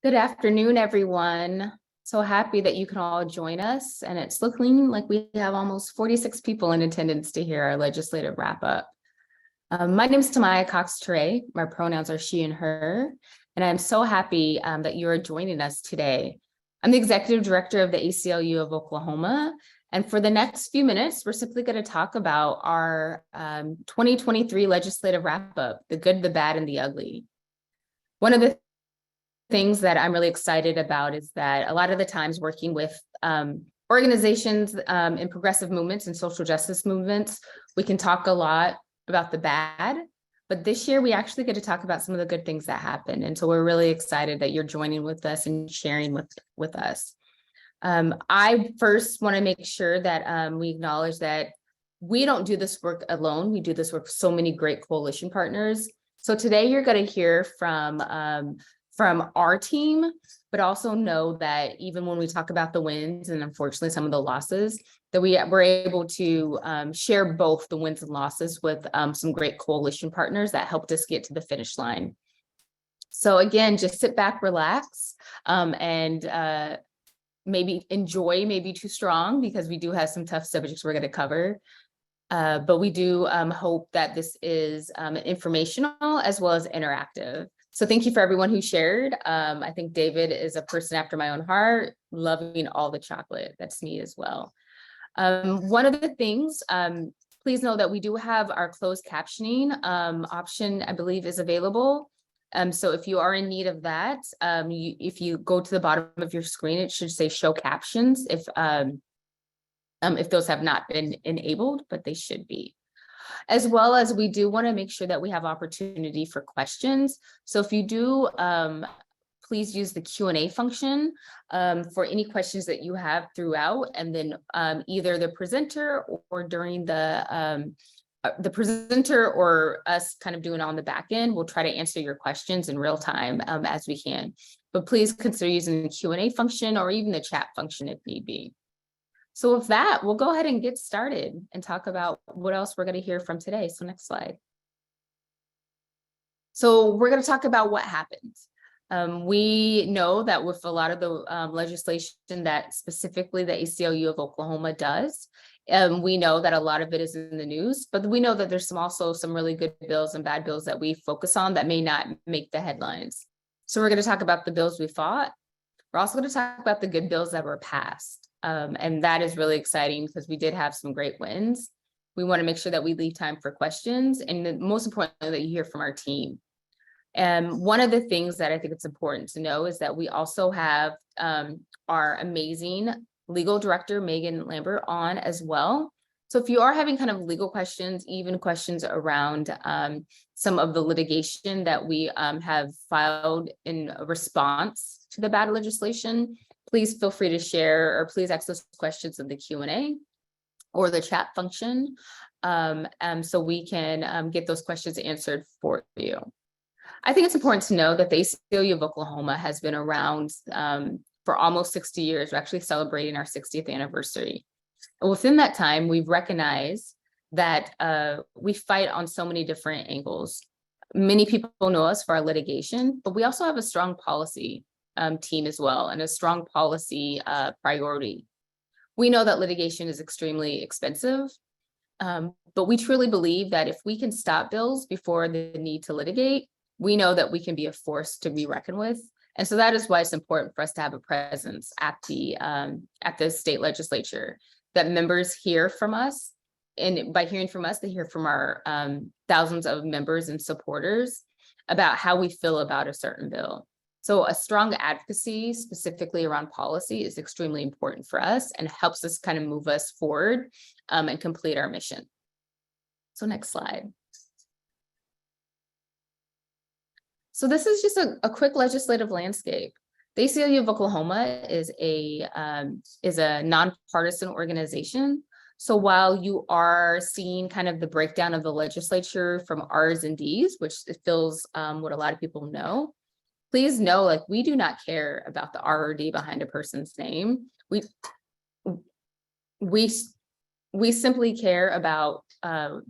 Good afternoon, everyone. So happy that you can all join us, and it's looking like we have almost 46 people in attendance to hear our legislative wrap up. My name is Tamaya Cox-Ture. My pronouns are she and her, and I'm so happy that you are joining us today. I'm the executive director of the ACLU of Oklahoma, and for the next few minutes, we're simply going to talk about our 2023 legislative wrap up, the good, the bad, and the ugly. One of the things that I'm really excited about is that a lot of the times working with organizations in progressive movements and social justice movements, we can talk a lot about the bad, but this year we actually get to talk about some of the good things that happen. And so we're really excited that you're joining with us and sharing with us. I first want to make sure that we acknowledge that we don't do this work alone. We do this work with so many great coalition partners. So today you're going to hear from our team, but also know that even when we talk about the wins and unfortunately some of the losses, that we're able to share both the wins and losses with some great coalition partners that helped us get to the finish line. So again, just sit back, relax, and maybe enjoy, maybe too strong, because we do have some tough subjects we're going to cover. But we do hope that this is informational as well as interactive. So thank you for everyone who shared. I think David is a person after my own heart, loving all the chocolate. That's me as well. One of the things, please know that we do have our closed captioning option, I believe, is available. So if you are in need of that, if you go to the bottom of your screen, it should say show captions if those have not been enabled, but they should be. As well as we do want to make sure that we have opportunity for questions. So if you do, please use the Q&A function for any questions that you have throughout, and then either the presenter or during the presenter or us kind of doing it on the back end, we'll try to answer your questions in real time as we can. But please consider using the Q&A function or even the chat function if need be. So with that, we'll go ahead and get started and talk about what else we're going to hear from today. So next slide. So we're going to talk about what happened. We know that with a lot of the legislation that specifically the ACLU of Oklahoma does, we know that a lot of it is in the news, but we know that there's also some really good bills and bad bills that we focus on that may not make the headlines. So we're going to talk about the bills we fought. We're also going to talk about the good bills that were passed. And that is really exciting because we did have some great wins. We want to make sure that we leave time for questions, and most importantly, that you hear from our team. And one of the things that I think it's important to know is that we also have our amazing legal director, Megan Lambert, on as well. So if you are having kind of legal questions, even questions around some of the litigation that we have filed in response to the bad legislation, please feel free to share, or please ask those questions in the Q&A or the chat function, so we can get those questions answered for you. I think it's important to know that the ACLU of Oklahoma has been around for almost 60 years. We're actually celebrating our 60th anniversary. And within that time, we've recognized that we fight on so many different angles. Many people know us for our litigation, but we also have a strong policy team as well, and a strong policy priority. We know that litigation is extremely expensive, but we truly believe that if we can stop bills before the need to litigate, we know that we can be a force to be reckoned with. And so that is why it's important for us to have a presence at the state legislature, that members hear from us. And by hearing from us, they hear from our thousands of members and supporters about how we feel about a certain bill. So a strong advocacy specifically around policy is extremely important for us and helps us kind of move us forward and complete our mission. So next slide. So this is just a quick legislative landscape. The ACLU of Oklahoma is a nonpartisan organization. So while you are seeing kind of the breakdown of the legislature from R's and D's, which fills what a lot of people know, please know, like, we do not care about the R or D behind a person's name. We simply care about how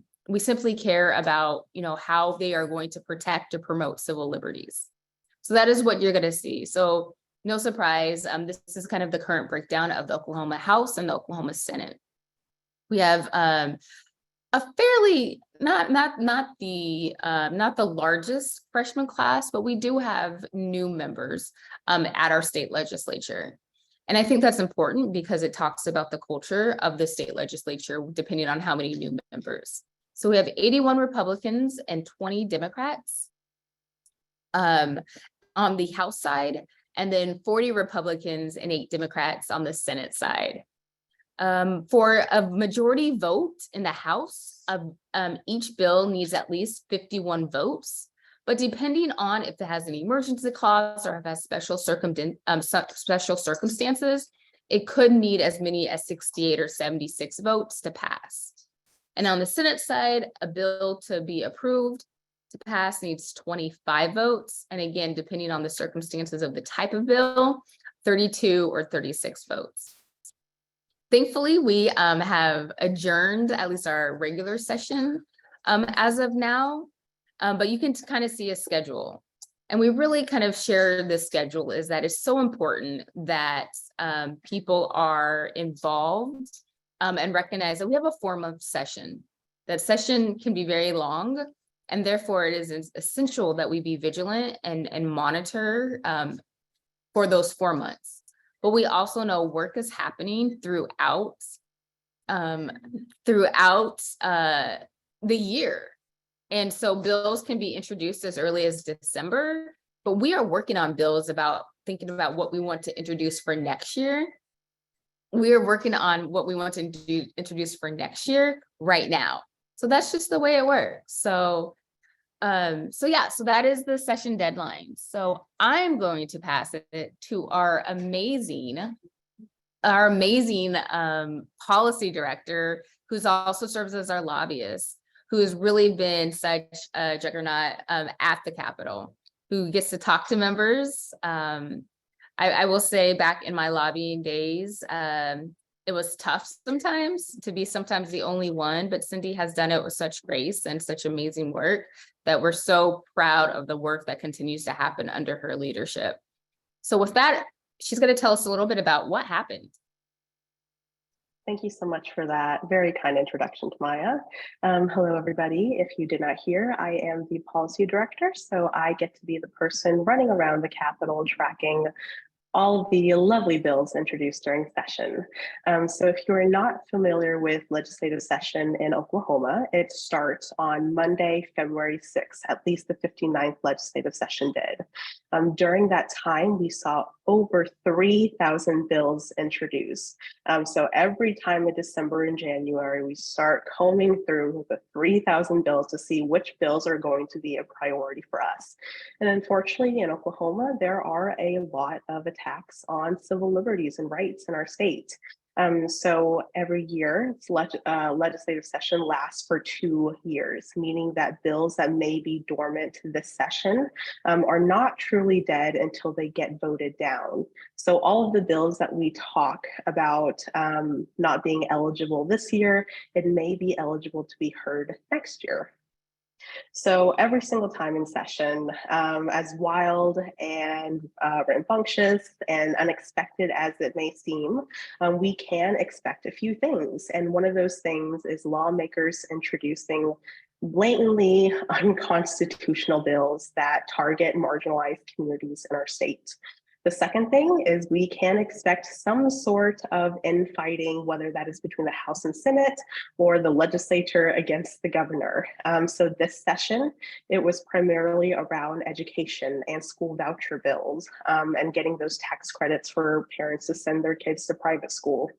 they are going to protect or promote civil liberties. So that is what you're going to see. So no surprise, this is kind of the current breakdown of the Oklahoma House and the Oklahoma Senate. We have a fairly not the largest freshman class, but we do have new members at our state legislature. And I think that's important because it talks about the culture of the state legislature, depending on how many new members. So we have 81 Republicans and 20 Democrats on the House side, and then 40 Republicans and 8 Democrats on the Senate side. For a majority vote in the House, each bill needs at least 51 votes. But depending on if it has an emergency clause or if it has special circumstances, it could need as many as 68 or 76 votes to pass. And on the Senate side, a bill to be approved to pass needs 25 votes. And again, depending on the circumstances of the type of bill, 32 or 36 votes. Thankfully, we have adjourned at least our regular session as of now. But you can kind of see a schedule. And we really kind of share this schedule is that it's so important that people are involved and recognize that we have a 4-month session. That session can be very long, and therefore it is essential that we be vigilant and monitor for those 4 months. But we also know work is happening throughout the year. And so bills can be introduced as early as December, but we are working on bills thinking about what we want to introduce for next year. We are working on what we want to introduce for next year right now. So that's just the way it works. So that is the session deadline. So I'm going to pass it to our amazing policy director, who's also serves as our lobbyist, who has really been such a juggernaut at the Capitol, who gets to talk to members. I will say back in my lobbying days, it was tough sometimes to be the only one, but Cindy has done it with such grace and such amazing work that we're so proud of the work that continues to happen under her leadership. So with that, she's going to tell us a little bit about what happened. Thank you so much for that very kind introduction, Maya. Hello, everybody. If you did not hear, I am the policy director, so I get to be the person running around the Capitol tracking all of the lovely bills introduced during session. So if you're not familiar with legislative session in Oklahoma, it starts on Monday, February 6th, at least the 59th legislative session did. During that time, we saw over 3,000 bills introduced. So every time in December and January, we start combing through the 3,000 bills to see which bills are going to be a priority for us. And unfortunately, in Oklahoma, there are a lot of attacks on civil liberties and rights in our state. So every year, legislative session lasts for 2 years, meaning that bills that may be dormant this session are not truly dead until they get voted down. So all of the bills that we talk about not being eligible this year, it may be eligible to be heard next year. So every single time in session, as wild and rambunctious and unexpected as it may seem, we can expect a few things. And one of those things is lawmakers introducing blatantly unconstitutional bills that target marginalized communities in our state. The second thing is we can expect some sort of infighting, whether that is between the House and Senate or the legislature against the governor. So this session, it was primarily around education and school voucher bills and getting those tax credits for parents to send their kids to private school.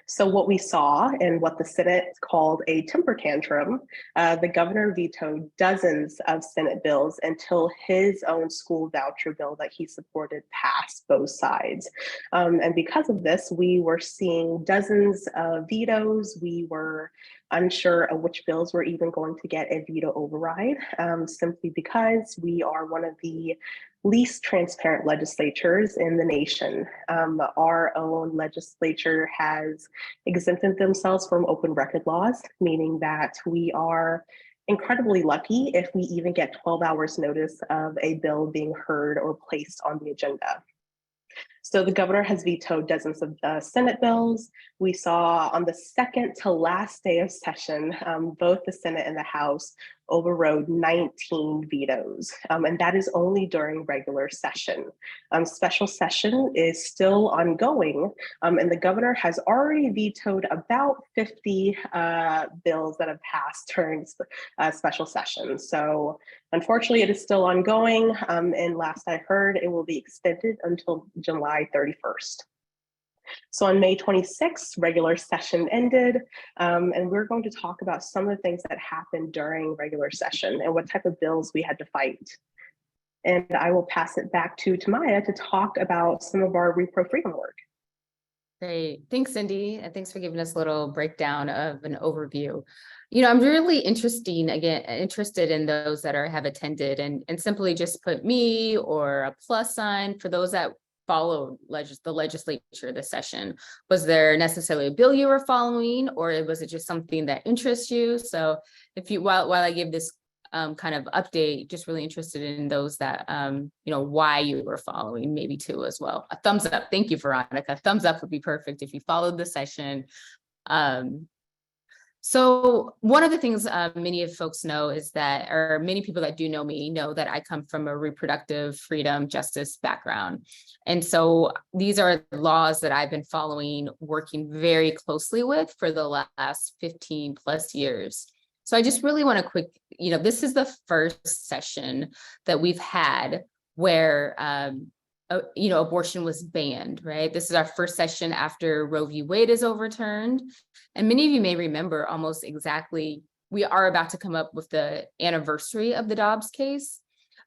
So what we saw and what the Senate called a temper tantrum, the governor vetoed dozens of Senate bills until his own school voucher bill that he supported passed both sides. And because of this, we were seeing dozens of vetoes. We were unsure of which bills were even going to get a veto override, simply because we are one of the least transparent legislatures in the nation. Our own legislature has exempted themselves from open record laws, meaning that we are incredibly lucky if we even get 12 hours notice of a bill being heard or placed on the agenda. So the governor has vetoed dozens of Senate bills. We saw on the second to last day of session, both the Senate and the House overrode 19 vetoes, and that is only during regular session. Special session is still ongoing, and the governor has already vetoed about 50 bills that have passed during special session. So unfortunately, it is still ongoing, and last I heard, it will be extended until July 31st. So on May 26th, regular session ended, and we're going to talk about some of the things that happened during regular session and what type of bills we had to fight. And I will pass it back to Tamaya to talk about some of our repro freedom work. Great. Thanks, Cindy. And thanks for giving us a little breakdown of an overview. I'm really interested in those that have attended and simply just put me or a plus sign for those that followed the legislature this session. Was there necessarily a bill you were following, or was it just something that interests you? So if you, while I give this kind of update, just really interested in those that, why you were following, maybe too as well. A thumbs up. Thank you, Veronica. Thumbs up would be perfect if you followed the session. So one of the things many of folks know is that, or many people that do know me know that I come from a reproductive freedom justice background. And so these are laws that I've been following, working very closely with for the last 15 plus years. So I just really want to this is the first session that we've had where, abortion was banned, right? This is our first session after Roe v. Wade is overturned. And many of you may remember almost exactly, we are about to come up with the anniversary of the Dobbs case.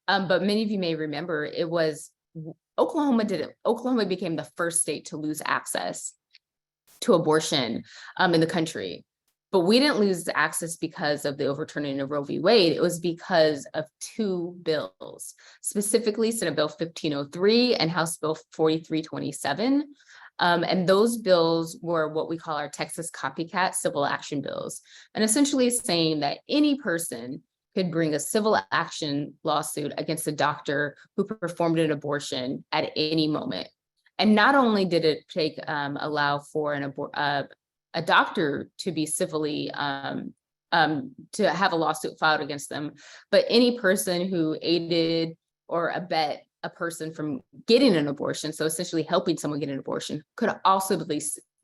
But many of you may remember it was Oklahoma became the first state to lose access to abortion in the country. But we didn't lose access because of the overturning of Roe v. Wade. It was because of two bills, specifically Senate Bill 1503 and House Bill 4327. And those bills were what we call our Texas copycat civil action bills, and essentially saying that any person could bring a civil action lawsuit against a doctor who performed an abortion at any moment. And not only did it allow for a doctor to be civilly to have a lawsuit filed against them, but any person who aided or abet a person from getting an abortion, so essentially helping someone get an abortion, could also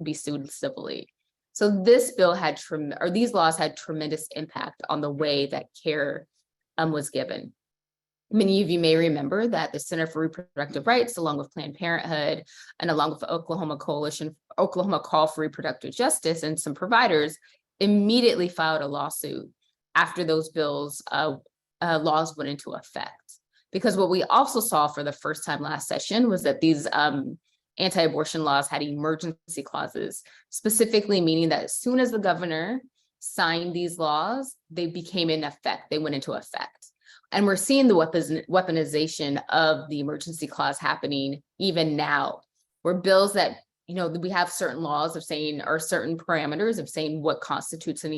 be sued civilly. So this bill these laws had tremendous impact on the way that care was given. Many of you may remember that the Center for Reproductive Rights, along with Planned Parenthood and along with the Oklahoma Call for Reproductive Justice, and some providers immediately filed a lawsuit after those laws went into effect. Because what we also saw for the first time last session was that these anti-abortion laws had emergency clauses, specifically meaning that as soon as the governor signed these laws, they became in effect, they went into effect. And we're seeing the weaponization of the emergency clause happening even now, where bills that, we have certain laws of saying, or certain parameters of saying what constitutes an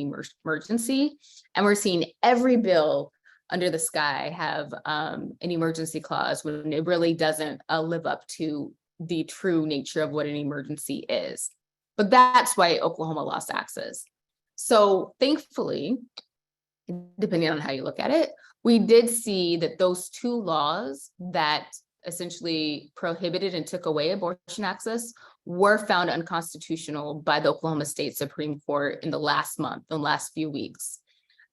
emergency. And we're seeing every bill under the sky have an emergency clause when it really doesn't live up to the true nature of what an emergency is. But that's why Oklahoma lost access. So thankfully, depending on how you look at it, we did see that those two laws that essentially prohibited and took away abortion access were found unconstitutional by the Oklahoma State Supreme Court in the last few weeks.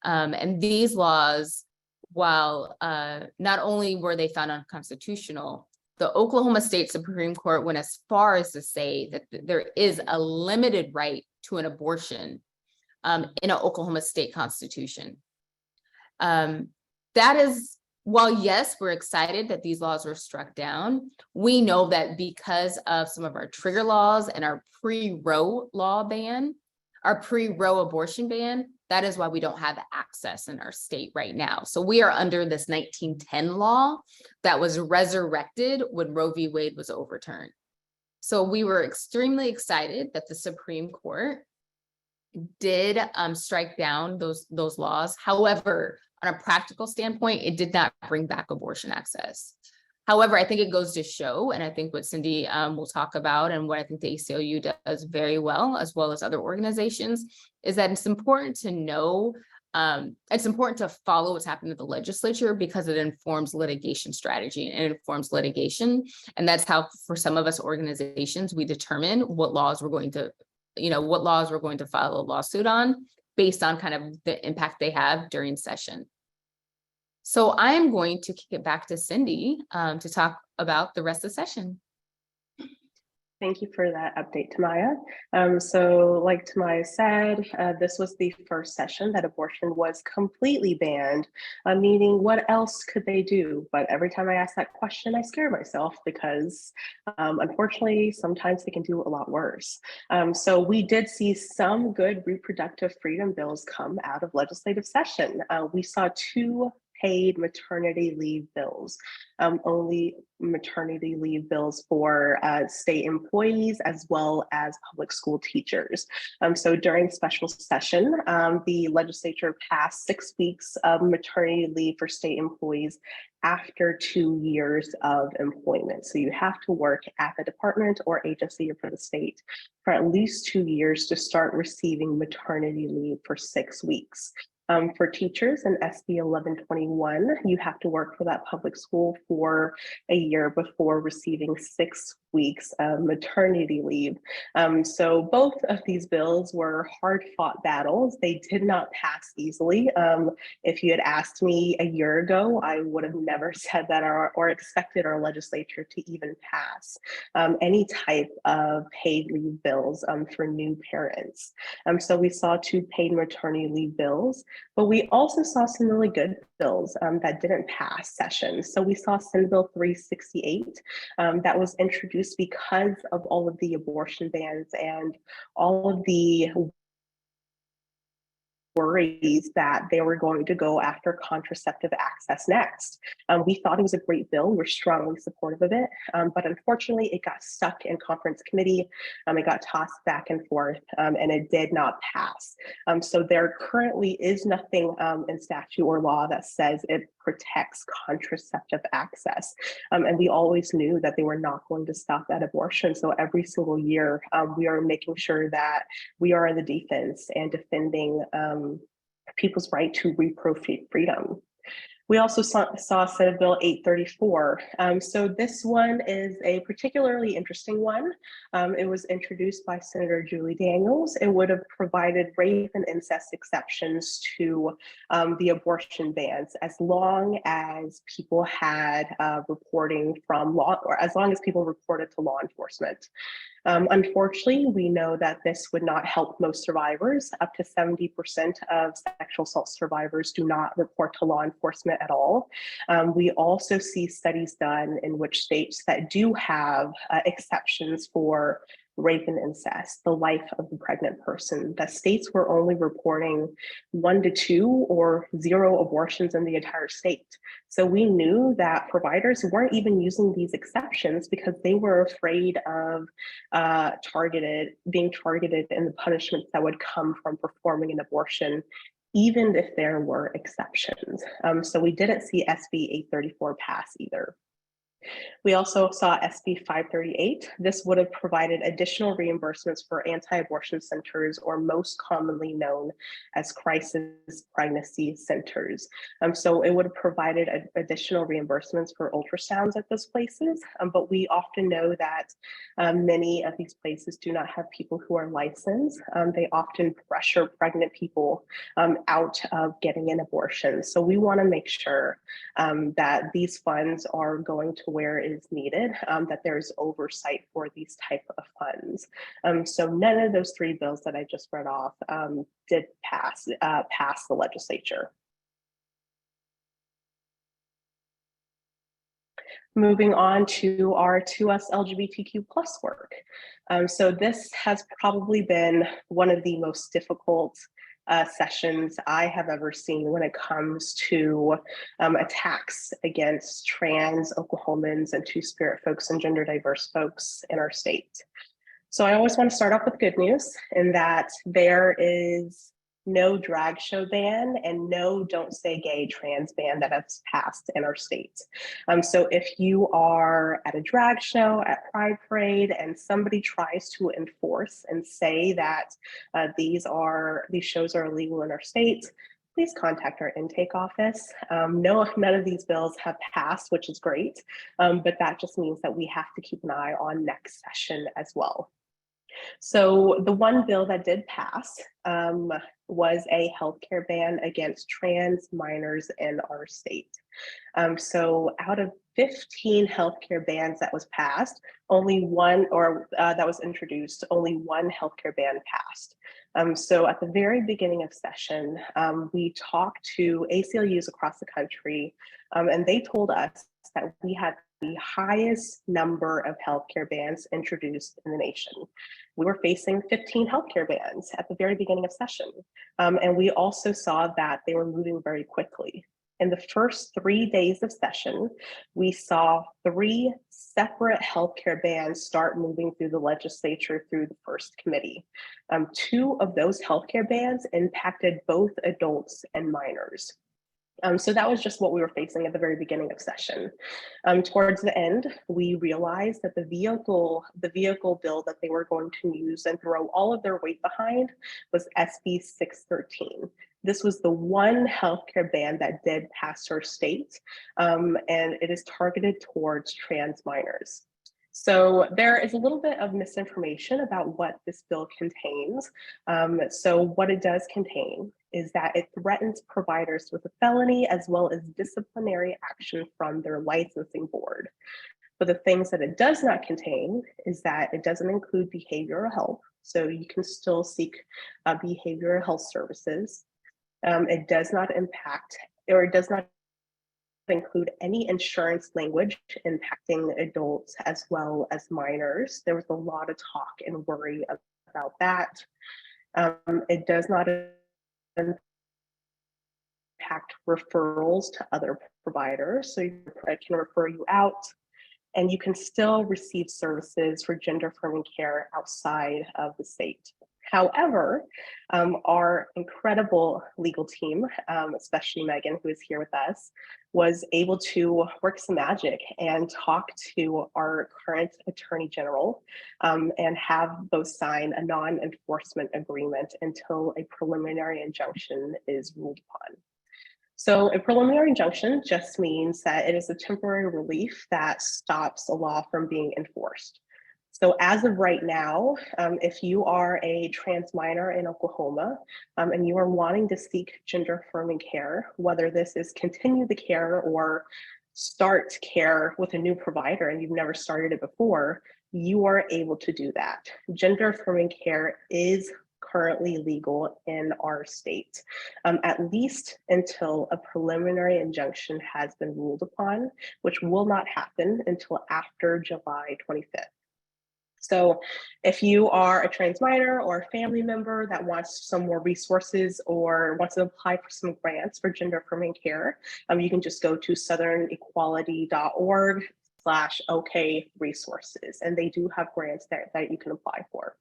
And these laws, while not only were they found unconstitutional, the Oklahoma State Supreme Court went as far as to say that there is a limited right to an abortion in an Oklahoma state constitution. That is, while yes, we're excited that these laws were struck down, we know that because of some of our trigger laws and our pre-Roe abortion ban, that is why we don't have access in our state right now. So we are under this 1910 law that was resurrected when Roe v. Wade was overturned. So we were extremely excited that the Supreme Court did strike down those laws. However, on a practical standpoint, it did not bring back abortion access. However, I think it goes to show, and I think what Cindy will talk about, and what I think the ACLU does very well, as well as other organizations, is that it's important to know, it's important to follow what's happening at the legislature, because it informs litigation strategy and it informs litigation. And that's how, for some of us organizations, we determine what laws we're going to, what laws we're going to file a lawsuit on based on kind of the impact they have during session. So I'm going to kick it back to Cindy to talk about the rest of the session. Thank you for that update, Tamaya. So like Tamaya said, this was the first session that abortion was completely banned, meaning what else could they do? But every time I ask that question, I scare myself because unfortunately, sometimes they can do a lot worse. So we did see some good reproductive freedom bills come out of legislative session. We saw 2 paid maternity leave bills, only maternity leave bills for state employees as well as public school teachers. So during special session, the legislature passed 6 weeks of maternity leave for state employees after 2 years of employment. So you have to work at the department or agency or for the state for at least 2 years to start receiving maternity leave for 6 weeks. For teachers in SB 1121, you have to work for that public school for a year before receiving 6 weeks of maternity leave. So both of these bills were hard-fought battles. They did not pass easily. If you had asked me a year ago, I would have never said that or expected our legislature to even pass any type of paid leave bills for new parents. So we saw 2 paid maternity leave bills. But we also saw some really good bills that didn't pass session. So we saw Senate Bill 368 that was introduced because of all of the abortion bans and all of the worries that they were going to go after contraceptive access next. We thought it was a great bill. We're strongly supportive of it, but unfortunately it got stuck in conference committee. It got tossed back and forth and it did not pass. So there currently is nothing in statute or law that says it protects contraceptive access. And we always knew that they were not going to stop at abortion. So every single year, we are making sure that we are in the defense and defending people's right to reproductive freedom. We also saw Senate Bill 834. So this one is a particularly interesting one. It was introduced by Senator Julie Daniels. It would have provided rape and incest exceptions to the abortion bans as long as people had reporting from law, or as long as people reported to law enforcement. Unfortunately, we know that this would not help most survivors. Up to 70% of sexual assault survivors do not report to law enforcement at all. We also see studies done in which states that do have exceptions for rape and incest, the life of the pregnant person, that states were only reporting 1 to 2 or 0 abortions in the entire state. So we knew that providers weren't even using these exceptions because they were afraid of being targeted in the punishments that would come from performing an abortion, even if there were exceptions. So we didn't see SB 834 pass either. We also saw SB 538. This would have provided additional reimbursements for anti-abortion centers, or most commonly known as crisis pregnancy centers. So it would have provided additional reimbursements for ultrasounds at those places, but we often know that many of these places do not have people who are licensed. They often pressure pregnant people out of getting an abortion. So we want to make sure that these funds are going to where it is needed, that there's oversight for these type of funds. So none of those 3 bills that I just read off did pass the legislature. Moving on to our 2S LGBTQ+ work. So this has probably been one of the most difficult sessions I have ever seen when it comes to attacks against trans Oklahomans and Two-Spirit folks and gender diverse folks in our state. So I always want to start off with good news in that there is no drag show ban and no don't say gay trans ban that has passed in our state. So if you are at a drag show, at Pride Parade, and somebody tries to enforce and say that these shows are illegal in our state, please contact our intake office. No, none of these bills have passed, which is great, but that just means that we have to keep an eye on next session as well. So the one bill that did pass was a healthcare ban against trans minors in our state. So out of 15 healthcare bans that was passed, only one, that was introduced, only one healthcare ban passed. So at the very beginning of session, we talked to ACLUs across the country, and they told us that we had the highest number of healthcare bans introduced in the nation. We were facing 15 healthcare bans at the very beginning of session. And we also saw that they were moving very quickly. In the first 3 days of session, we saw 3 separate healthcare bans start moving through the legislature through the first committee. 2 of those healthcare bans impacted both adults and minors. So that was just what we were facing at the very beginning of session. Towards the end, we realized that the vehicle bill that they were going to use and throw all of their weight behind was SB 613. This was the one healthcare ban that did pass our state, and it is targeted towards trans minors. So there is a little bit of misinformation about what this bill contains. So what it does contain is that it threatens providers with a felony as well as disciplinary action from their licensing board. But the things that it does not contain is that it doesn't include behavioral health. So you can still seek behavioral health services. It does not impact, or it does not include any insurance language impacting adults as well as minors. There was a lot of talk and worry about that. It does not impact referrals to other providers, so it can refer you out, and you can still receive services for gender affirming care outside of the state. However, our incredible legal team, especially Megan, who is here with us, was able to work some magic and talk to our current Attorney General and have both sign a non-enforcement agreement until a preliminary injunction is ruled upon. So a preliminary injunction just means that it is a temporary relief that stops a law from being enforced. So as of right now, if you are a trans minor in Oklahoma and you are wanting to seek gender affirming care, whether this is continue the care or start care with a new provider and you've never started it before, you are able to do that. Gender affirming care is currently legal in our state, at least until a preliminary injunction has been ruled upon, which will not happen until after July 25th. So if you are a trans minor or a family member that wants some more resources or wants to apply for some grants for gender affirming care, you can just go to southernequality.org/OK resources, and they do have grants that you can apply for.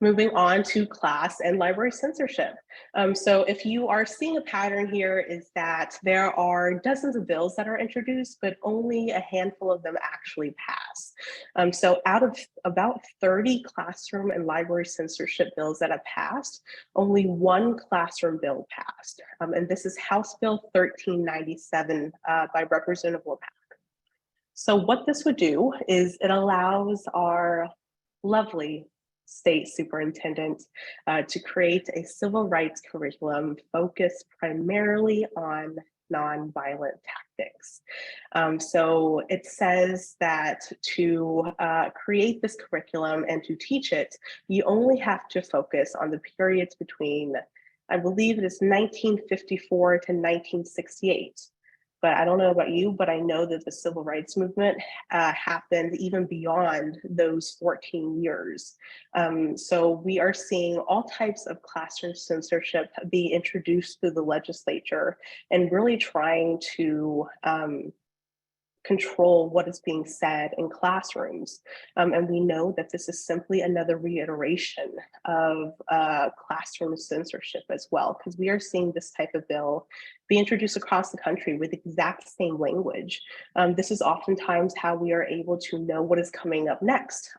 Moving on to class and library censorship. So if you are seeing a pattern here is that there are dozens of bills that are introduced, but only a handful of them actually pass. So out of about 30 classroom and library censorship bills that have passed, only one classroom bill passed. And this is House Bill 1397 by Representative Womack. So what this would do is it allows our lovely state superintendent to create a civil rights curriculum focused primarily on nonviolent tactics. So it says that to create this curriculum and to teach it, you only have to focus on the periods between, I believe it is 1954 to 1968. But I don't know about you, but I know that the civil rights movement happened even beyond those 14 years. So we are seeing all types of classroom censorship be introduced through the legislature and really trying to control what is being said in classrooms. And we know that this is simply another reiteration of classroom censorship as well, because we are seeing this type of bill be introduced across the country with exact same language. This is oftentimes how we are able to know what is coming up next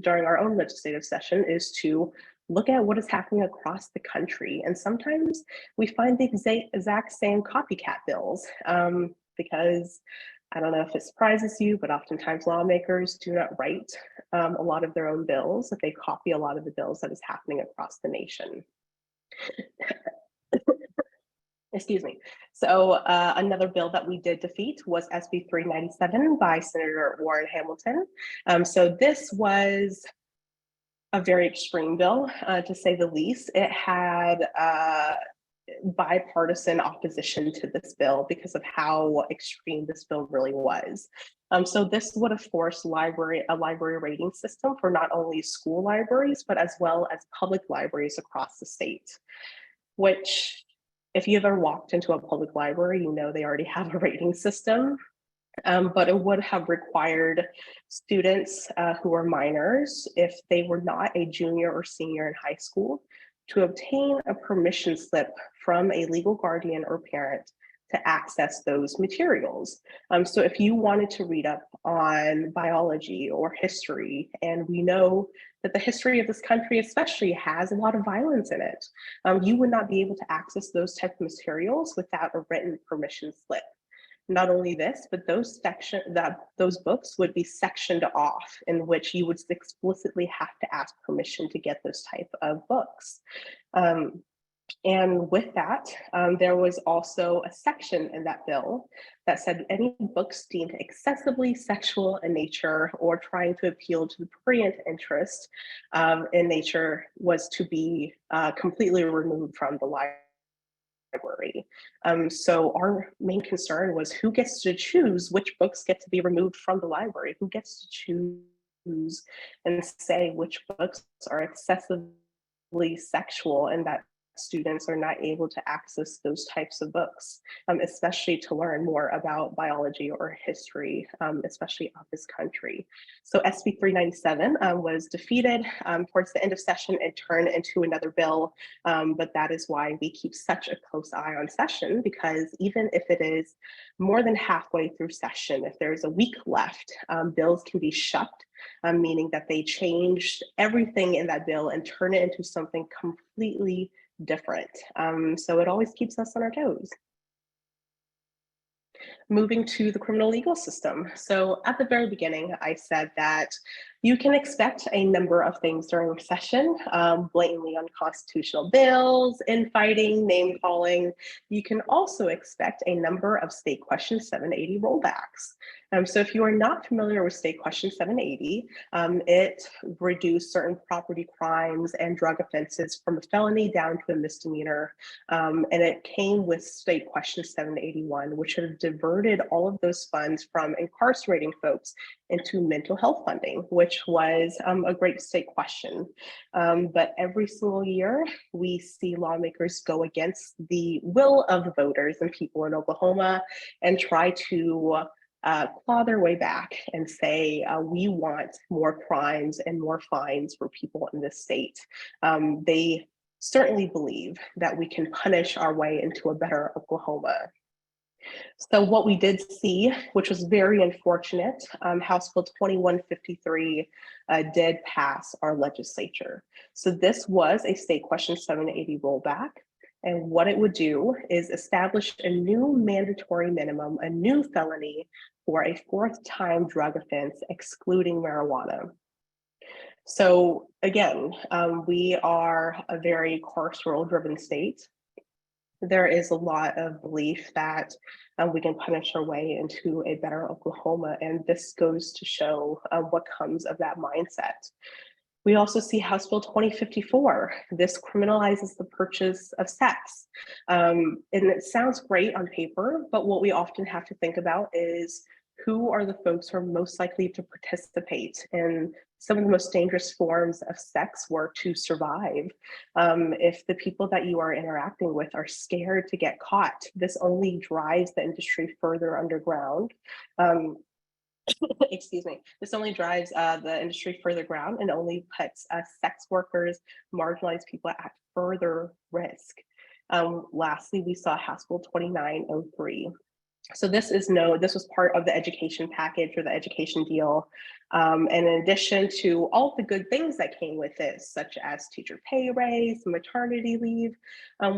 during our own legislative session, is to look at what is happening across the country. And sometimes we find the exact same copycat bills because I don't know if it surprises you, but oftentimes lawmakers do not write a lot of their own bills, that they copy a lot of the bills that is happening across the nation. Excuse me. So another bill that we did defeat was SB 397 by Senator Warren Hamilton. So this was a very extreme bill, to say the least. It had bipartisan opposition to this bill because of how extreme this bill really was. So this would have forced a library rating system for not only school libraries, but as well as public libraries across the state, which if you ever walked into a public library, you know they already have a rating system. But it would have required students who are minors, if they were not a junior or senior in high school, to obtain a permission slip from a legal guardian or parent to access those materials. So if you wanted to read up on biology or history, and we know that the history of this country especially has a lot of violence in it, you would not be able to access those type of materials without a written permission slip. Not only this, but those books would be sectioned off, in which you would explicitly have to ask permission to get those type of books. And with that, there was also a section in that bill that said any books deemed excessively sexual in nature or trying to appeal to the prurient interest in nature was to be completely removed from the library. So our main concern was who gets to choose which books get to be removed from the library, who gets to choose and say which books are excessively sexual and that students are not able to access those types of books, especially to learn more about biology or history, especially of this country. So SB 397 was defeated towards the end of session and turned into another bill. But that is why we keep such a close eye on session, because even if it is more than halfway through session, if there's a week left, bills can be shucked, meaning that they changed everything in that bill and turn it into something completely different. So it always keeps us on our toes. Moving to the criminal legal system. So at the very beginning, I said that you can expect a number of things during session, blatantly unconstitutional bills, infighting, name calling. You can also expect a number of State Question 780 rollbacks. So if you are not familiar with State Question 780, it reduced certain property crimes and drug offenses from a felony down to a misdemeanor. And it came with State Question 781, which have diverted all of those funds from incarcerating folks into mental health funding, which was a great state question. But every single year, we see lawmakers go against the will of the voters and people in Oklahoma and try to claw their way back and say, we want more crimes and more fines for people in this state. They certainly believe that we can punish our way into a better Oklahoma. So what we did see, which was very unfortunate, House Bill 2153 did pass our legislature. So this was a State Question 780 rollback. And what it would do is establish a new mandatory minimum, a new felony for a fourth time drug offense, excluding marijuana. So again, we are a very carceral driven state. There is a lot of belief that we can punish our way into a better Oklahoma, and this goes to show what comes of that mindset. We also see House Bill 2054. This criminalizes the purchase of sex. And it sounds great on paper, but what we often have to think about is who are the folks who are most likely to participate in some of the most dangerous forms of sex work to survive. If the people that you are interacting with are scared to get caught, this only drives the industry further underground. Excuse me, this only drives the industry further ground and only puts sex workers, marginalized people at further risk. Lastly, we saw House Bill 2903. So this was part of the education package or the education deal. And in addition to all of the good things that came with it, such as teacher pay raise, maternity leave,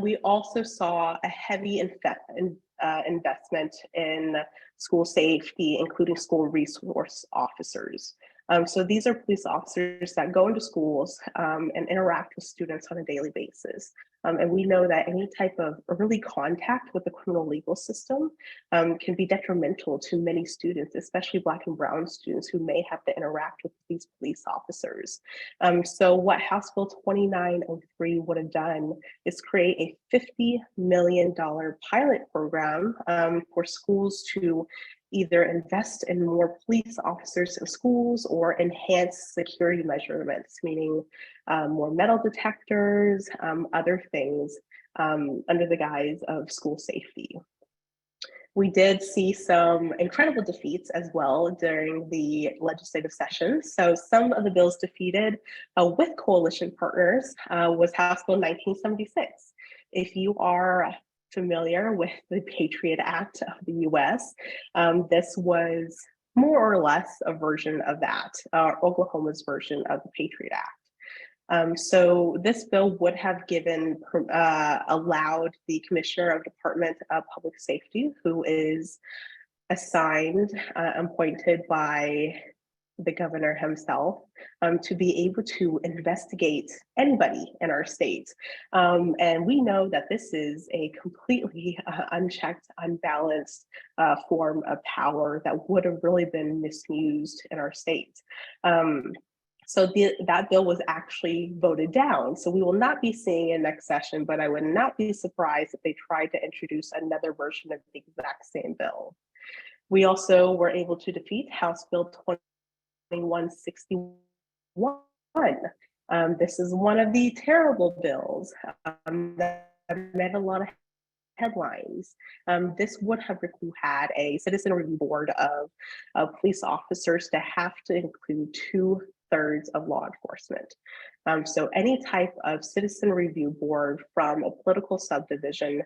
we also saw a heavy investment in school safety, including school resource officers. So these are police officers that go into schools and interact with students on a daily basis. And we know that any type of early contact with the criminal legal system can be detrimental to many students, especially Black and Brown students who may have to interact with these police officers. So what House Bill 2903 would have done is create a $50 million pilot program for schools to either invest in more police officers in schools or enhance security measurements, meaning more metal detectors, other things under the guise of school safety. We did see some incredible defeats as well during the legislative sessions. So some of the bills defeated with coalition partners was House Bill 1976. If you are familiar with the Patriot Act of the US, this was more or less a version of that, Oklahoma's version of the Patriot Act. So this bill would have allowed the Commissioner of Department of Public Safety, who is appointed by the governor himself, to be able to investigate anybody in our state. And we know that this is a completely unchecked, unbalanced form of power that would have really been misused in our state. So that bill was actually voted down. So we will not be seeing it next session, but I would not be surprised if they tried to introduce another version of the exact same bill. We also were able to defeat House Bill 2161. This is one of the terrible bills that made a lot of headlines. This would have had a citizen review board of police officers to have to include 2/3 of law enforcement. So any type of citizen review board from a political subdivision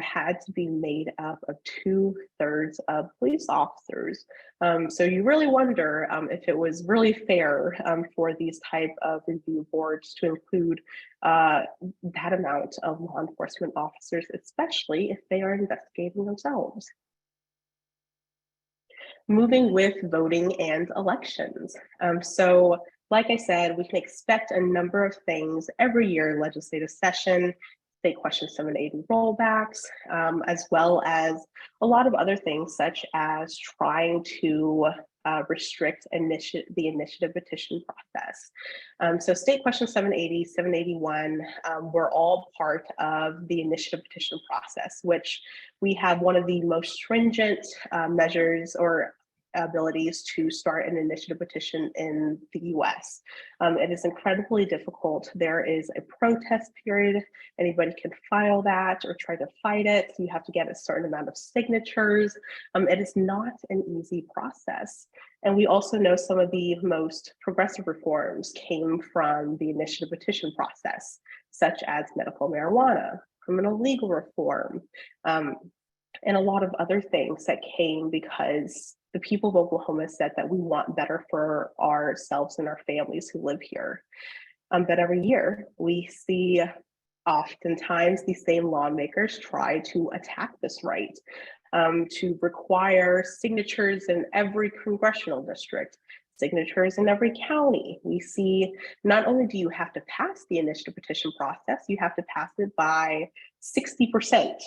had to be made up of 2/3 of police officers. So you really wonder if it was really fair for these type of review boards to include that amount of law enforcement officers, especially if they are investigating themselves. Moving with voting and elections. So like I said, we can expect a number of things every year in legislative session, State Question 780 rollbacks, as well as a lot of other things such as trying to restrict the initiative petition process. So State Question 780, 781 were all part of the initiative petition process, which we have one of the most stringent measures or abilities to start an initiative petition in the US. It is incredibly difficult. There is a protest period. Anybody can file that or try to fight it. You have to get a certain amount of signatures. It is not an easy process. And we also know some of the most progressive reforms came from the initiative petition process, such as medical marijuana, criminal legal reform, and a lot of other things that came because the people of Oklahoma said that we want better for ourselves and our families who live here. But every year we see oftentimes these same lawmakers try to attack this right, to require signatures in every congressional district, signatures in every county. We see not only do you have to pass the initiative petition process, you have to pass it by 60%.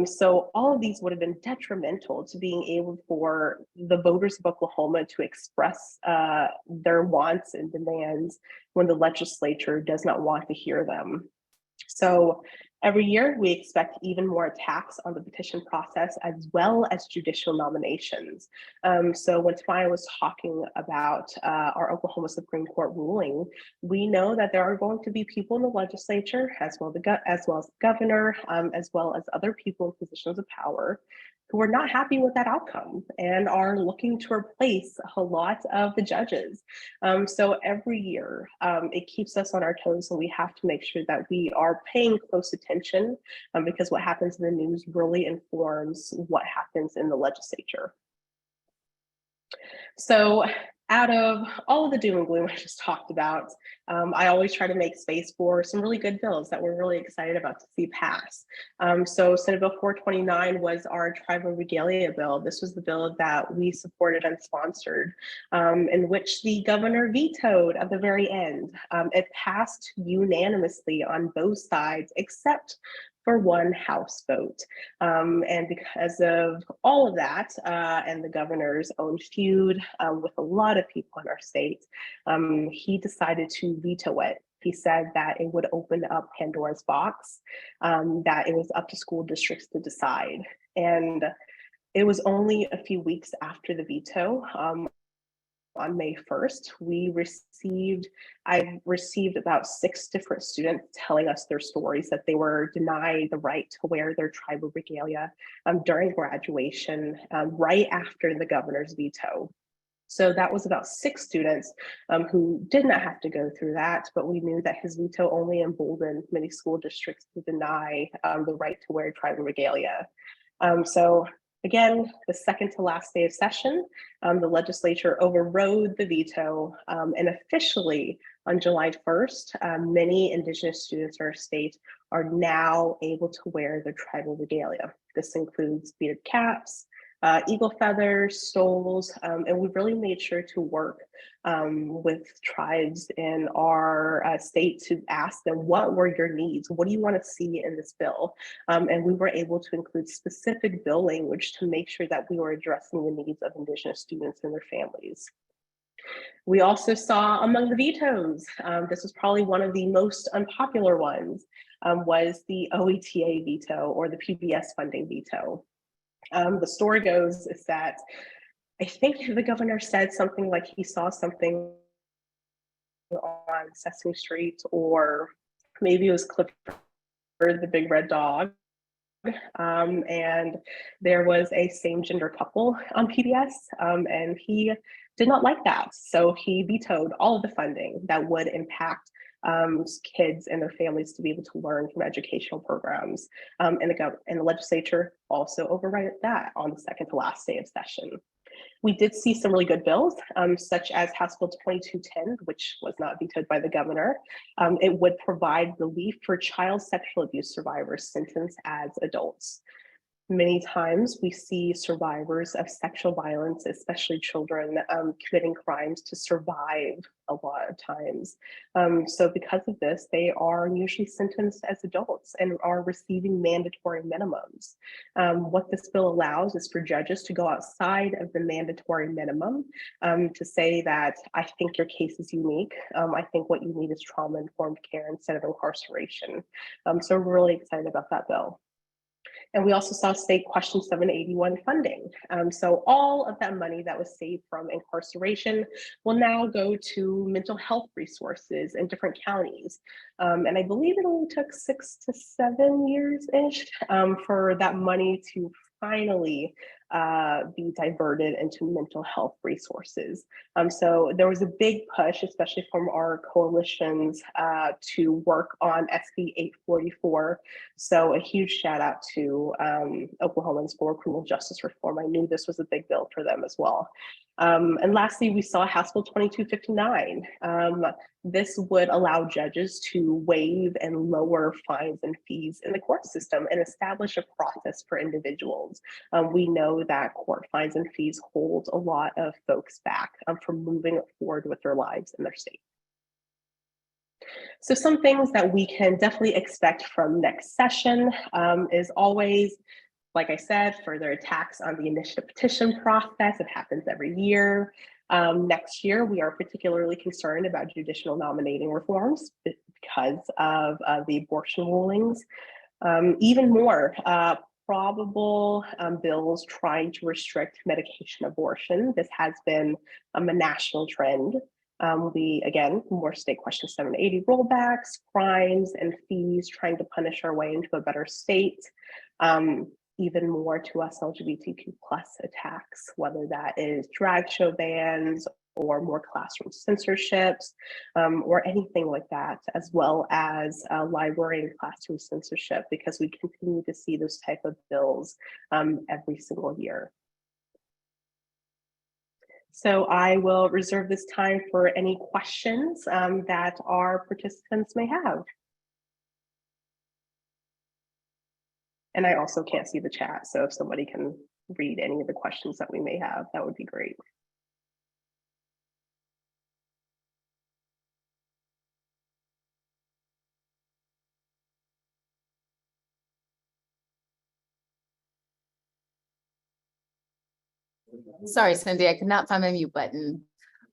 So all of these would have been detrimental to being able for the voters of Oklahoma to express their wants and demands when the legislature does not want to hear them. So Every year, we expect even more attacks on the petition process as well as judicial nominations. So when Tamaya was talking about our Oklahoma Supreme Court ruling, we know that there are going to be people in the legislature, as well as the governor, as well as other people in positions of power who are not happy with that outcome and are looking to replace a lot of the judges. So every year, it keeps us on our toes, and we have to make sure that we are paying close attention because what happens in the news really informs what happens in the legislature. So out of all of the doom and gloom I just talked about, I always try to make space for some really good bills that we're really excited about to see pass. So Senate Bill 429 was our tribal regalia bill. This was the bill that we supported and sponsored, in which the governor vetoed at the very end. It passed unanimously on both sides, except for one House vote. And because of all of that and the governor's own feud with a lot of people in our state, he decided to veto it. He said that it would open up Pandora's box, that it was up to school districts to decide. And it was only a few weeks after the veto, on May 1st, I received about 6 different students telling us their stories that they were denied the right to wear their tribal regalia during graduation, right after the governor's veto. So that was about 6 students who did not have to go through that, but we knew that his veto only emboldened many school districts to deny the right to wear tribal regalia. So again, the second to last day of session, the legislature overrode the veto, and officially on July 1st, many Indigenous students in our state are now able to wear their tribal regalia. This includes beaded caps, eagle feathers, stoles, and we've really made sure to work with tribes in our state to ask them, what were your needs? What do you want to see in this bill? And we were able to include specific bill language to make sure that we were addressing the needs of Indigenous students and their families. We also saw among the vetoes, this was probably one of the most unpopular ones, was the OETA veto, or the PBS funding veto. The story goes is that I think the governor said something like he saw something on Sesame Street, or maybe it was Clifford the Big Red Dog. And there was a same gender couple on PBS, and he did not like that. So he vetoed all of the funding that would impact kids and their families to be able to learn from educational programs. And the legislature also overrode that on the second to last day of session. We did see some really good bills, such as House Bill 2210, which was not vetoed by the governor. It would provide relief for child sexual abuse survivors sentenced as adults. Many times we see survivors of sexual violence, especially children, committing crimes to survive a lot of times. So because of this, they are usually sentenced as adults and are receiving mandatory minimums. What this bill allows is for judges to go outside of the mandatory minimum to say that, I think your case is unique. I think what you need is trauma-informed care instead of incarceration. So we're really excited about that bill. And we also saw state question 781 funding. So all of that money that was saved from incarceration will now go to mental health resources in different counties. And I believe it only took 6 to 7 years-ish for that money to finally be diverted into mental health resources. So there was a big push, especially from our coalitions, to work on SB 844. So a huge shout out to Oklahomans for criminal justice reform. I knew this was a big bill for them as well. And lastly, we saw House Bill 2259. This would allow judges to waive and lower fines and fees in the court system and establish a process for individuals. We know that court fines and fees hold a lot of folks back from moving forward with their lives in their state. So some things that we can definitely expect from next session is always, like I said, further attacks on the initiative petition process. It happens every year. Next year, we are particularly concerned about judicial nominating reforms because of the abortion rulings. Even more probable bills trying to restrict medication abortion. This has been a national trend. Again, more state question 780 rollbacks, crimes, and fees, trying to punish our way into a better state. Even more to us LGBTQ plus attacks, whether that is drag show bans or more classroom censorships, or anything like that, as well as library and classroom censorship, because we continue to see those type of bills every single year. So I will reserve this time for any questions that our participants may have. And I also can't see the chat, so if somebody can read any of the questions that we may have, that would be great. Sorry, Cindy, I could not find my mute button.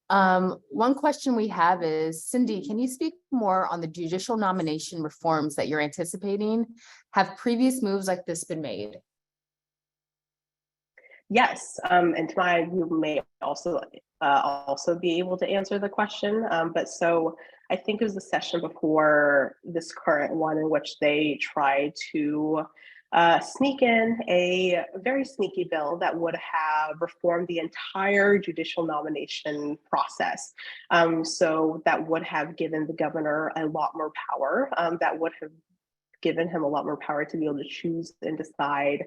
One question we have is, Cindy, can you speak more on the judicial nomination reforms that you're anticipating? Have previous moves like this been made? Yes, and Tamaya, you may also be able to answer the question. But so I think it was the session before this current one in which they tried to sneak in a very sneaky bill that would have reformed the entire judicial nomination process. So that would have given the governor a lot more power. That would have given him a lot more power to be able to choose and decide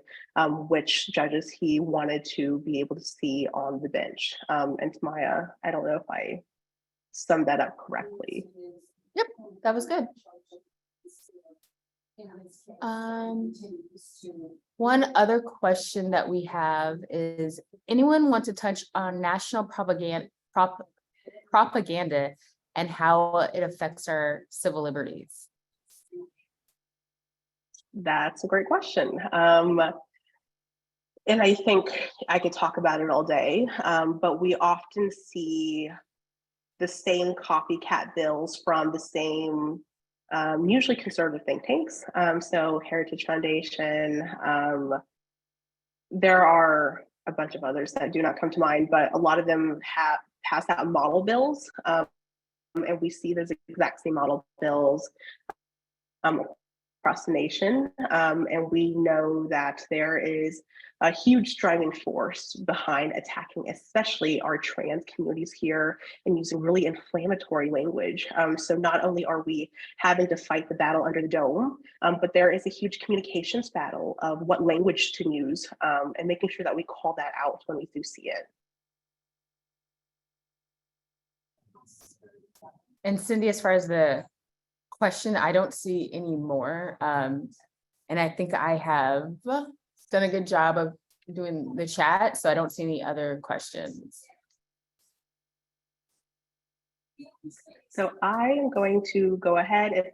which judges he wanted to be able to see on the bench. And Maya, I don't know if I summed that up correctly. Yep, that was good. One other question that we have is, anyone want to touch on national propaganda and how it affects our civil liberties? That's a great question. And I think I could talk about it all day, but we often see the same copycat bills from the same, usually conservative think tanks. So Heritage Foundation, there are a bunch of others that do not come to mind, but a lot of them have passed out model bills. And we see those exact same model bills across the nation. And we know that there is a huge driving force behind attacking, especially our trans communities here, and using really inflammatory language. So not only are we having to fight the battle under the dome, but there is a huge communications battle of what language to use, and making sure that we call that out when we do see it. And Cindy, as far as the question, I don't see any more. And I think I have done a good job of doing the chat, so I don't see any other questions. So I am going to go ahead.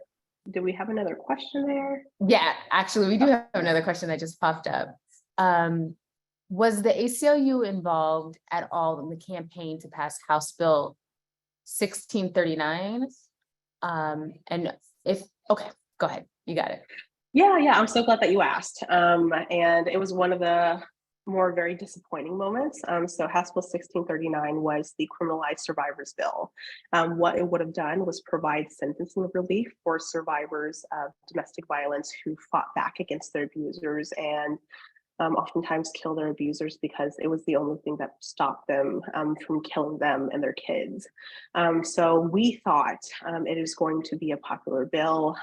Do we have another question there? Yeah, actually, we do have another question that just popped up. Was the ACLU involved at all in the campaign to pass House Bill 1639? And if, okay, go ahead, you got it. Yeah, I'm so glad that you asked. And it was one of the more very disappointing moments. So House Bill 1639 was the criminalized survivors bill. What it would have done was provide sentencing relief for survivors of domestic violence who fought back against their abusers and oftentimes kill their abusers because it was the only thing that stopped them from killing them and their kids. So we thought it is going to be a popular bill.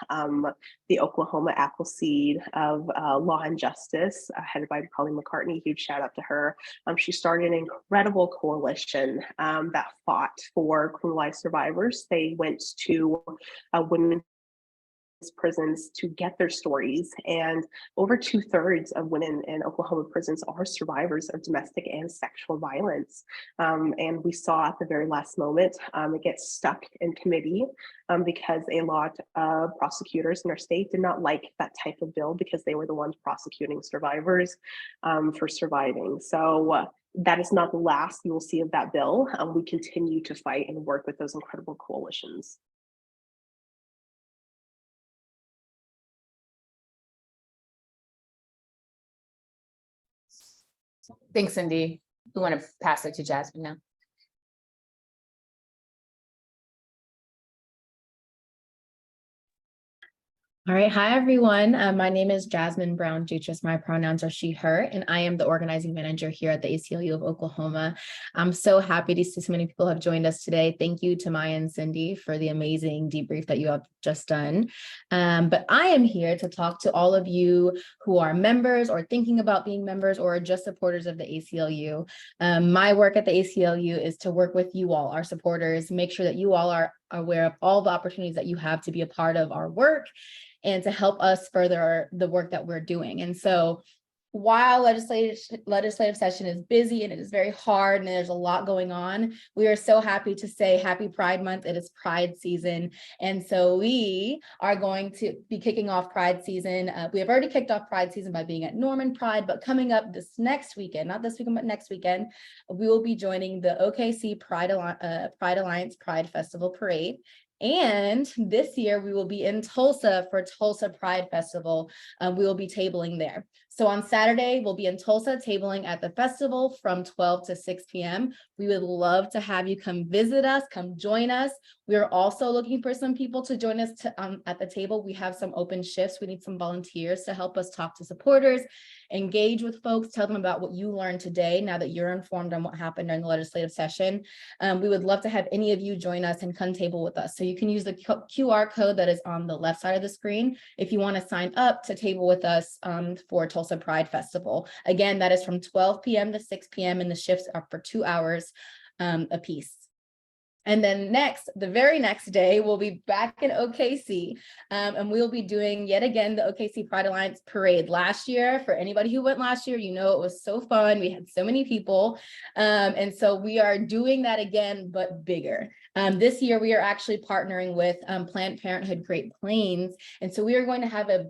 The Oklahoma Appleseed of Law and Justice, headed by Colleen McCartney, huge shout out to her. She started an incredible coalition that fought for criminalized survivors. They went to women's prisons to get their stories, and over 2/3 of women in Oklahoma prisons are survivors of domestic and sexual violence. And we saw at the very last moment it gets stuck in committee because a lot of prosecutors in our state did not like that type of bill because they were the ones prosecuting survivors for surviving. So that is not the last you will see of that bill. We continue to fight and work with those incredible coalitions. Thanks, Cindy. We want to pass it to Jasmine now. All right. Hi, everyone. My name is Jasmine Brown Duchess. My pronouns are she, her, and I am the organizing manager here at the ACLU of Oklahoma. I'm so happy to see so many people have joined us today. Thank you to Maya and Cindy for the amazing debrief that you have just done. But I am here to talk to all of you who are members or thinking about being members or just supporters of the ACLU. My work at the ACLU is to work with you all, our supporters, make sure that you all are aware of all the opportunities that you have to be a part of our work and to help us further the work that we're doing. And so while legislative session is busy and it is very hard and there's a lot going on, we are so happy to say happy Pride Month. It is Pride season. And so we are going to be kicking off Pride season. We have already kicked off Pride season by being at Norman Pride, but coming up this next weekend, not this weekend, but next weekend, we will be joining the OKC Pride Alliance Pride Festival Parade. And this year we will be in Tulsa for Tulsa Pride Festival. We will be tabling there. So on Saturday, we'll be in Tulsa tabling at the festival from 12 to 6 p.m. We would love to have you come visit us, come join us. We are also looking for some people to join us at the table. We have some open shifts. We need some volunteers to help us talk to supporters, engage with folks, tell them about what you learned today now that you're informed on what happened during the legislative session. We would love to have any of you join us and come table with us. So you can use the QR code that is on the left side of the screen if you want to sign up to table with us for Tulsa Pride Festival. Again, that is from 12 p.m. to 6 p.m. and the shifts are for 2 hours apiece. And then the very next day, we'll be back in OKC and we'll be doing yet again the OKC Pride Alliance Parade. Last year, for anybody who went last year, you know it was so fun. We had so many people. And so we are doing that again, but bigger. This year, we are actually partnering with Planned Parenthood Great Plains. And so we are going to have a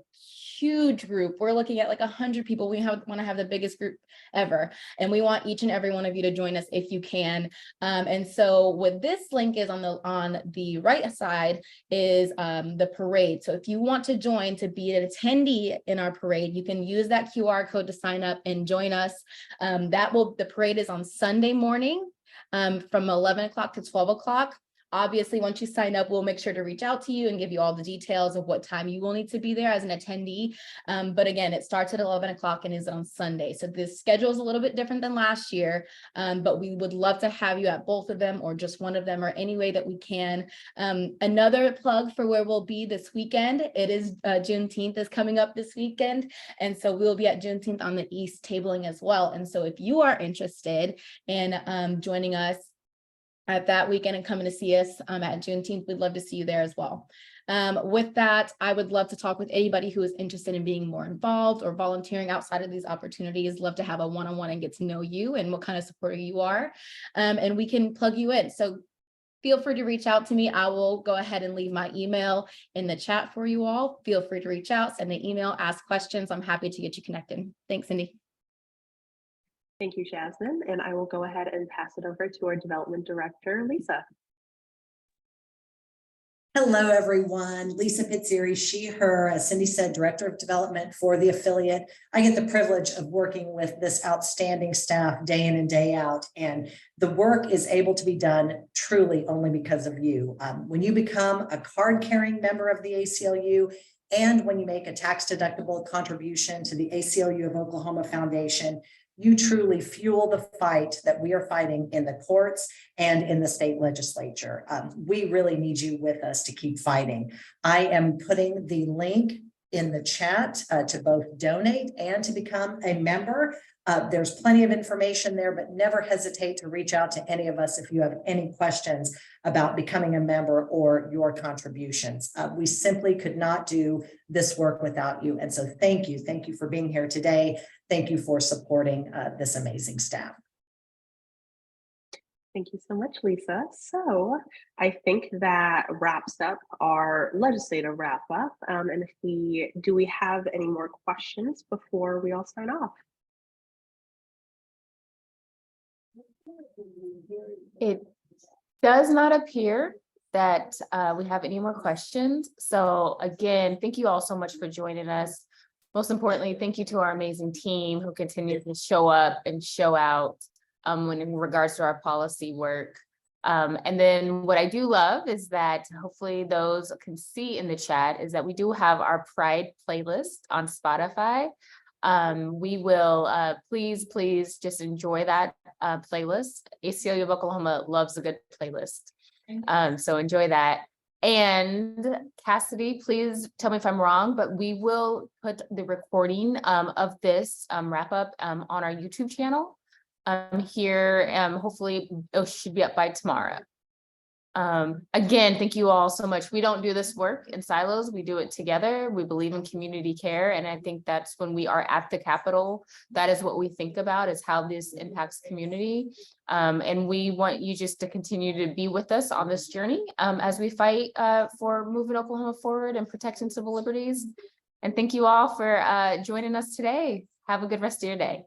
huge group. We're looking at like 100 people. We want to have the biggest group ever. And we want each and every one of you to join us if you can. And so what this link is on the right side is the parade. So if you want to join to be an attendee in our parade, you can use that QR code to sign up and join us. The parade is on Sunday morning from 11 o'clock to 12 o'clock. Obviously, once you sign up, we'll make sure to reach out to you and give you all the details of what time you will need to be there as an attendee. But again, it starts at 11 o'clock and is on Sunday. So this schedule is a little bit different than last year, but we would love to have you at both of them or just one of them or any way that we can. Another plug for where we'll be this weekend. It is Juneteenth is coming up this weekend. And so we'll be at Juneteenth on the East tabling as well. And so if you are interested in joining us at that weekend and coming to see us at Juneteenth, we'd love to see you there as well. With that, I would love to talk with anybody who is interested in being more involved or volunteering outside of these opportunities. Love to have a one-on-one and get to know you and what kind of supporter you are. And we can plug you in. So feel free to reach out to me. I will go ahead and leave my email in the chat for you all. Feel free to reach out, send an email, ask questions. I'm happy to get you connected. Thanks, Cindy. Thank you, Jasmine. And I will go ahead and pass it over to our development director, Lisa. Hello, everyone. Lisa Pizzeri, she, her, as Cindy said, Director of Development for the affiliate. I get the privilege of working with this outstanding staff day in and day out. And the work is able to be done truly only because of you. When you become a card-carrying member of the ACLU, and when you make a tax-deductible contribution to the ACLU of Oklahoma Foundation, you truly fuel the fight that we are fighting in the courts and in the state legislature. We really need you with us to keep fighting. I am putting the link in the chat to both donate and to become a member. There's plenty of information there, but never hesitate to reach out to any of us if you have any questions about becoming a member or your contributions. We simply could not do this work without you. And so thank you. Thank you for being here today. Thank you for supporting this amazing staff. Thank you so much, Lisa. So I think that wraps up our legislative wrap up. And do we have any more questions before we all sign off? It does not appear that we have any more questions. So again, thank you all so much for joining us. most importantly, thank you to our amazing team who continue to show up and show out when in regards to our policy work. And then what I do love is that hopefully those can see in the chat is that we do have our Pride playlist on Spotify. We will please just enjoy that playlist. ACLU of Oklahoma loves a good playlist. So enjoy that. And Cassidy, please tell me if I'm wrong, but we will put the recording of this wrap up on our YouTube channel here. Hopefully it should be up by tomorrow. Again, thank you all so much. We don't do this work in silos. We do it together. We believe in community care. And I think that's when we are at the Capitol, that is what we think about, is how this impacts community. And we want you just to continue to be with us on this journey as we fight for moving Oklahoma forward and protecting civil liberties. And thank you all for joining us today. Have a good rest of your day.